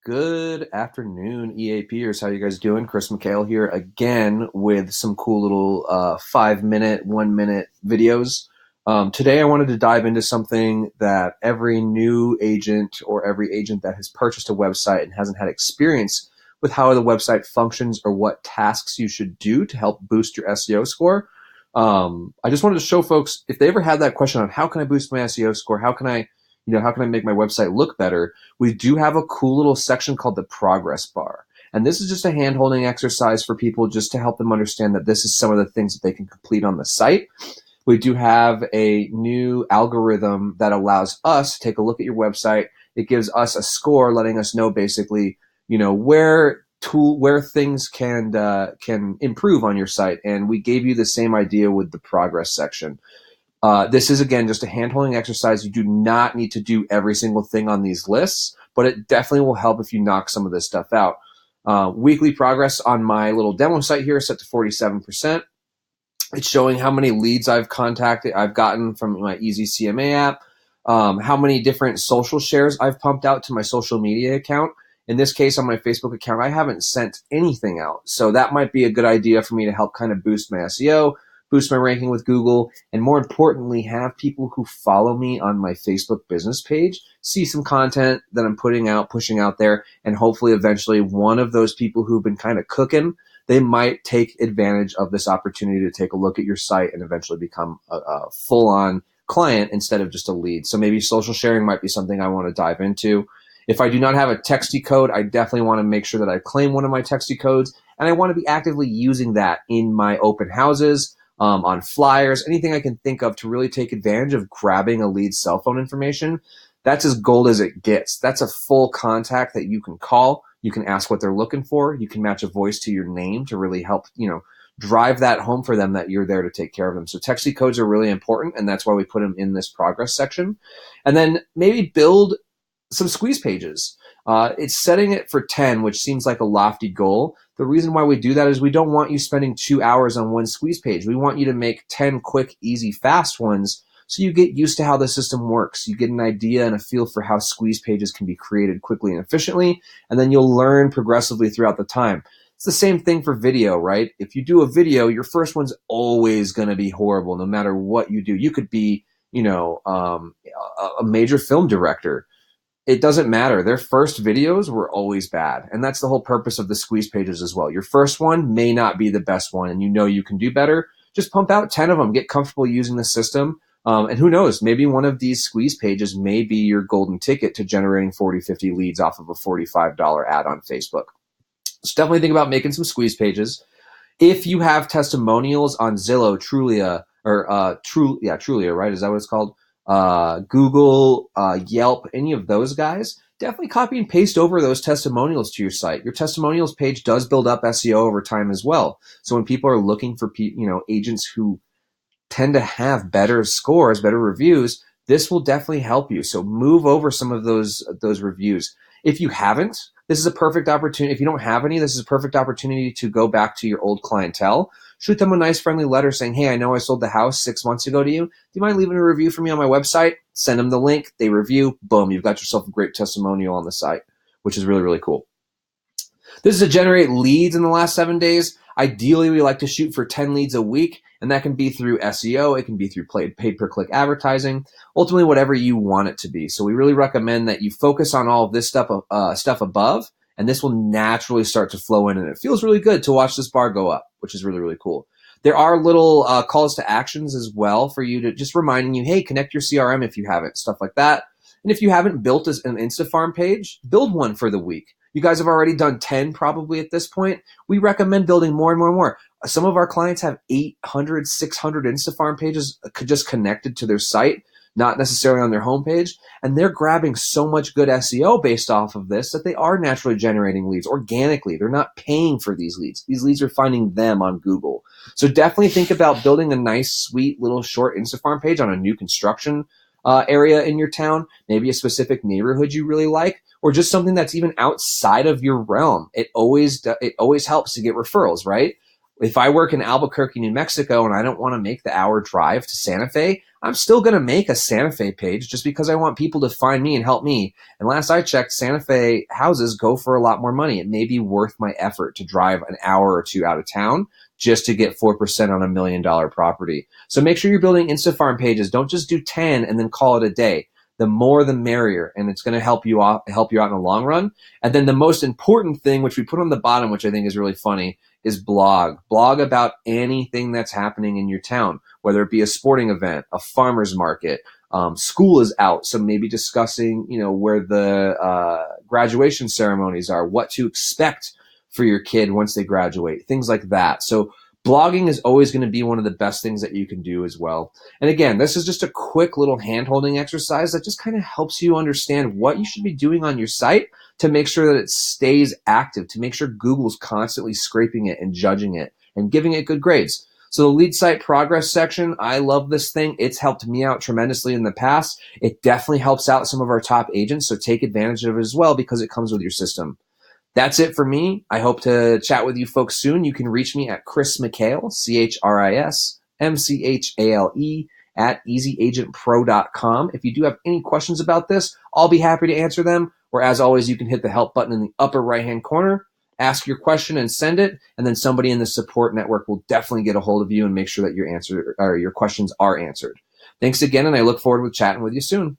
Good afternoon, EAPers. How you guys doing? Chris McHale here again with some cool little 5-minute, 1-minute videos. Today I wanted to dive into something that every new agent or every agent that has purchased a website and hasn't had experience with how the website functions or what tasks you should do to help boost your SEO score. I just wanted to show folks if they ever had that question on how can I boost my SEO score? How can I make my website look better? We do have a cool little section called the progress bar. And this is just a hand-holding exercise for people just to help them understand that this is some of the things that they can complete on the site. We do have a new algorithm that allows us to take a look at your website. It gives us a score letting us know basically, where things can improve on your site. And we gave you the same idea with the progress section. This is, again, just a hand-holding exercise. You do not need to do every single thing on these lists, but it definitely will help if you knock some of this stuff out. Weekly progress on my little demo site here is set to 47%. It's showing how many leads I've gotten from my Easy CMA app, how many different social shares I've pumped out to my social media account. In this case, on my Facebook account, I haven't sent anything out. So that might be a good idea for me to help kind of boost my SEO, boost my ranking with Google, and more importantly, have people who follow me on my Facebook business page see some content that I'm pushing out there, and hopefully eventually one of those people who've been kind of cooking, they might take advantage of this opportunity to take a look at your site and eventually become a full-on client instead of just a lead. So maybe social sharing might be something I want to dive into. If I do not have a Texty code, I definitely want to make sure that I claim one of my Texty codes, and I want to be actively using that in my open houses, on flyers, anything I can think of to really take advantage of grabbing a lead's cell phone information. That's as gold as it gets. That's a full contact that you can call. You can ask what they're looking for. You can match a voice to your name to really help, drive that home for them that you're there to take care of them. So Texty codes are really important, and that's why we put them in this progress section. And then maybe build some squeeze pages. It's setting it for 10, which seems like a lofty goal. The reason why we do that is we don't want you spending 2 hours on one squeeze page. We want you to make 10 quick, easy, fast ones so you get used to how the system works. You get an idea and a feel for how squeeze pages can be created quickly and efficiently, and then you'll learn progressively throughout the time. It's the same thing for video, right? If you do a video, your first one's always going to be horrible no matter what you do. You could be, a major film director. It doesn't matter. Their first videos were always bad. And that's the whole purpose of the squeeze pages as well. Your first one may not be the best one, and you can do better. Just pump out 10 of them. Get comfortable using the system. And who knows, maybe one of these squeeze pages may be your golden ticket to generating 40, 50 leads off of a $45 ad on Facebook. So definitely think about making some squeeze pages. If you have testimonials on Zillow, Trulia, Trulia, right? Is that what it's called? Google, Yelp, any of those guys, definitely copy and paste over those testimonials to your site. Your testimonials page does build up SEO over time as well. So when people are looking for, agents who tend to have better scores, better reviews, this will definitely help you. So move over some of those reviews. If you haven't, this is a perfect opportunity. If you don't have any, this is a perfect opportunity to go back to your old clientele. Shoot them a nice friendly letter saying, hey, I know I sold the house 6 months ago to you. Do you mind leaving a review for me on my website? Send them the link. They review. Boom. You've got yourself a great testimonial on the site, which is really, really cool. This is to generate leads in the last 7 days. Ideally, we like to shoot for 10 leads a week, and that can be through SEO. It can be through paid per click advertising, ultimately whatever you want it to be. So we really recommend that you focus on all of this stuff above, and this will naturally start to flow in, and it feels really good to watch this bar go up, which is really, really cool. There are little calls to actions as well for you to just reminding you, hey, connect your CRM if you haven't, stuff like that. And if you haven't built an Instafarm page, build one for the week. You guys have already done 10 probably at this point. We recommend building more and more and more. Some of our clients have 800, 600 Instafarm pages just connected to their site, not necessarily on their homepage. And they're grabbing so much good SEO based off of this that they are naturally generating leads organically. They're not paying for these leads. These leads are finding them on Google. So definitely think about building a nice, sweet little short Instafarm page on a new construction area in your town, maybe a specific neighborhood you really like, or just something that's even outside of your realm. It always helps to get referrals, right? If I work in Albuquerque, New Mexico, and I don't want to make the hour drive to Santa Fe, I'm still going to make a Santa Fe page just because I want people to find me and help me. And last I checked, Santa Fe houses go for a lot more money. It may be worth my effort to drive an hour or two out of town just to get 4% on $1 million property. So make sure you're building InstaFarm pages. Don't just do 10 and then call it a day. The more, the merrier, and it's going to help you out in the long run. And then the most important thing, which we put on the bottom, which I think is really funny, is blog. Blog about anything that's happening in your town, whether it be a sporting event, a farmer's market. School is out, so maybe discussing, where the graduation ceremonies are, what to expect for your kid once they graduate, things like that. So blogging is always going to be one of the best things that you can do as well. And again, this is just a quick little hand-holding exercise that just kind of helps you understand what you should be doing on your site to make sure that it stays active, to make sure Google's constantly scraping it and judging it and giving it good grades. So the lead site progress section, I love this thing. It's helped me out tremendously in the past. It definitely helps out some of our top agents, so take advantage of it as well because it comes with your system. That's it for me. I hope to chat with you folks soon. You can reach me at Chris McHale, ChrisMchale, at EasyAgentPro.com. If you do have any questions about this, I'll be happy to answer them. Or as always, you can hit the help button in the upper right-hand corner, ask your question and send it, and then somebody in the support network will definitely get a hold of you and make sure that your questions are answered. Thanks again, and I look forward to chatting with you soon.